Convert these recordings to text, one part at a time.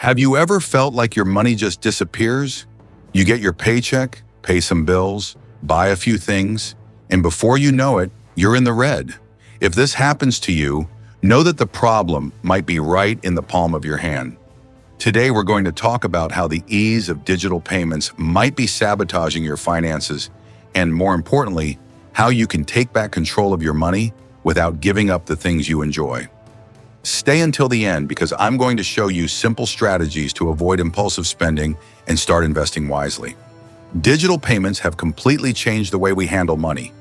Have you ever felt like your money just disappears? You get your paycheck, pay some bills, buy a few things, and before you know it, you're in the red. If this happens to you, know that the problem might be right in the palm of your hand. Today, we're going to talk about how the ease of digital payments might be sabotaging your finances, and more importantly, how you can take back control of your money without giving up the things you enjoy. Stay until the end because I'm going to show you simple strategies to avoid impulsive spending and start investing wisely. Digital payments have completely changed the way we handle money.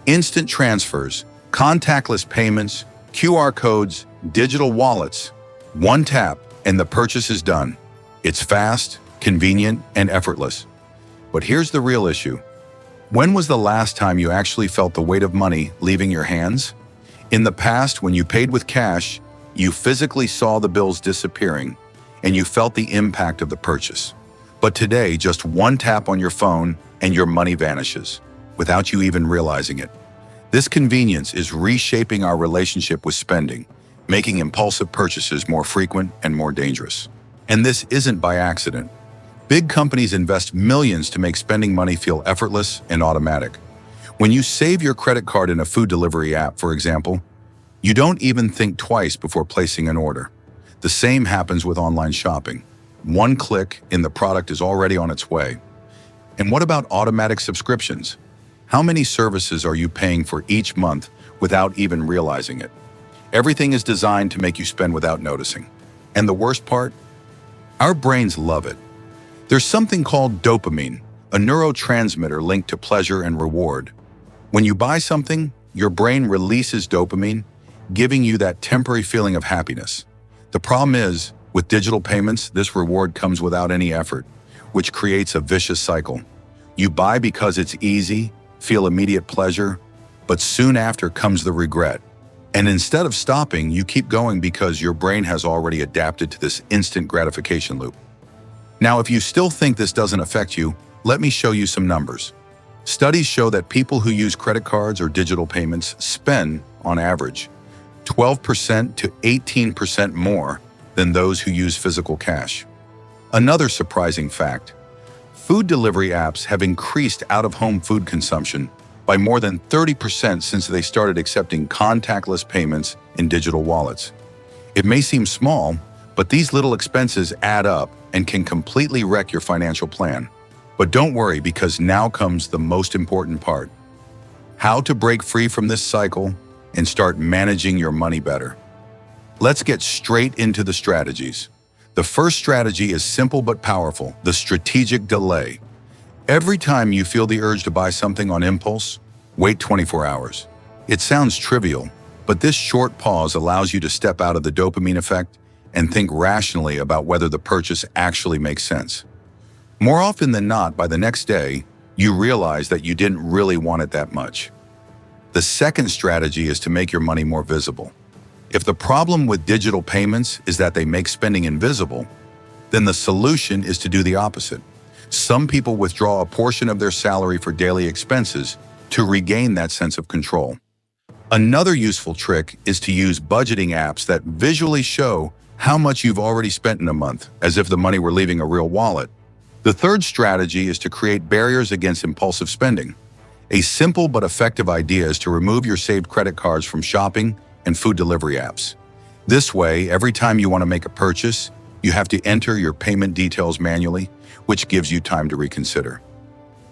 Instant transfers, contactless payments, QR codes, digital wallets. One tap and the purchase is done. It's fast, convenient, and effortless. But here's the real issue. When was the last time you actually felt the weight of money leaving your hands? In the past, when you paid with cash, you physically saw the bills disappearing, and you felt the impact of the purchase. But today, just one tap on your phone and your money vanishes, without you even realizing it. This convenience is reshaping our relationship with spending, making impulsive purchases more frequent and more dangerous. And this isn't by accident. Big companies invest millions to make spending money feel effortless and automatic. When you save your credit card in a food delivery app, for example, you don't even think twice before placing an order. The same happens with online shopping. One click and the product is already on its way. And what about automatic subscriptions? How many services are you paying for each month without even realizing it? Everything is designed to make you spend without noticing. And the worst part? Our brains love it. There's something called dopamine, a neurotransmitter linked to pleasure and reward. When you buy something, your brain releases dopamine, giving you that temporary feeling of happiness. The problem is, with digital payments, this reward comes without any effort, which creates a vicious cycle. You buy because it's easy, feel immediate pleasure, but soon after comes the regret. And instead of stopping, you keep going because your brain has already adapted to this instant gratification loop. Now, if you still think this doesn't affect you, let me show you some numbers. Studies show that people who use credit cards or digital payments spend, on average, 12% to 18% more than those who use physical cash. Another surprising fact, food delivery apps have increased out-of-home food consumption by more than 30% since they started accepting contactless payments in digital wallets. It may seem small, but these little expenses add up and can completely wreck your financial plan. But don't worry, because now comes the most important part. How to break free from this cycle and start managing your money better. Let's get straight into the strategies. The first strategy is simple but powerful, the strategic delay. Every time you feel the urge to buy something on impulse, wait 24 hours. It sounds trivial, but this short pause allows you to step out of the dopamine effect and think rationally about whether the purchase actually makes sense. More often than not, by the next day, you realize that you didn't really want it that much. The second strategy is to make your money more visible. If the problem with digital payments is that they make spending invisible, then the solution is to do the opposite. Some people withdraw a portion of their salary for daily expenses to regain that sense of control. Another useful trick is to use budgeting apps that visually show how much you've already spent in a month, as if the money were leaving a real wallet. The third strategy is to create barriers against impulsive spending. A simple but effective idea is to remove your saved credit cards from shopping and food delivery apps. This way, every time you want to make a purchase, you have to enter your payment details manually, which gives you time to reconsider.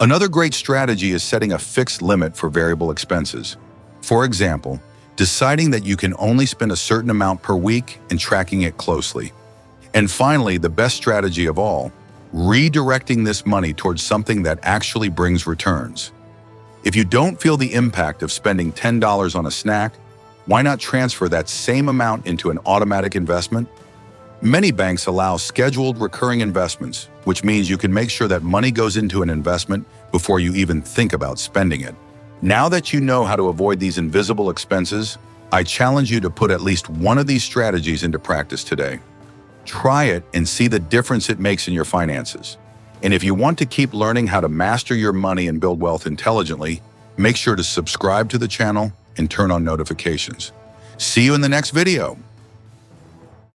Another great strategy is setting a fixed limit for variable expenses. For example, deciding that you can only spend a certain amount per week and tracking it closely. And finally, the best strategy of all, redirecting this money towards something that actually brings returns. If you don't feel the impact of spending $10 on a snack, why not transfer that same amount into an automatic investment? Many banks allow scheduled recurring investments, which means you can make sure that money goes into an investment before you even think about spending it. Now that you know how to avoid these invisible expenses, I challenge you to put at least one of these strategies into practice today. Try it and see the difference it makes in your finances. And if you want to keep learning how to master your money and build wealth intelligently, make sure to subscribe to the channel and turn on notifications. See you in the next video.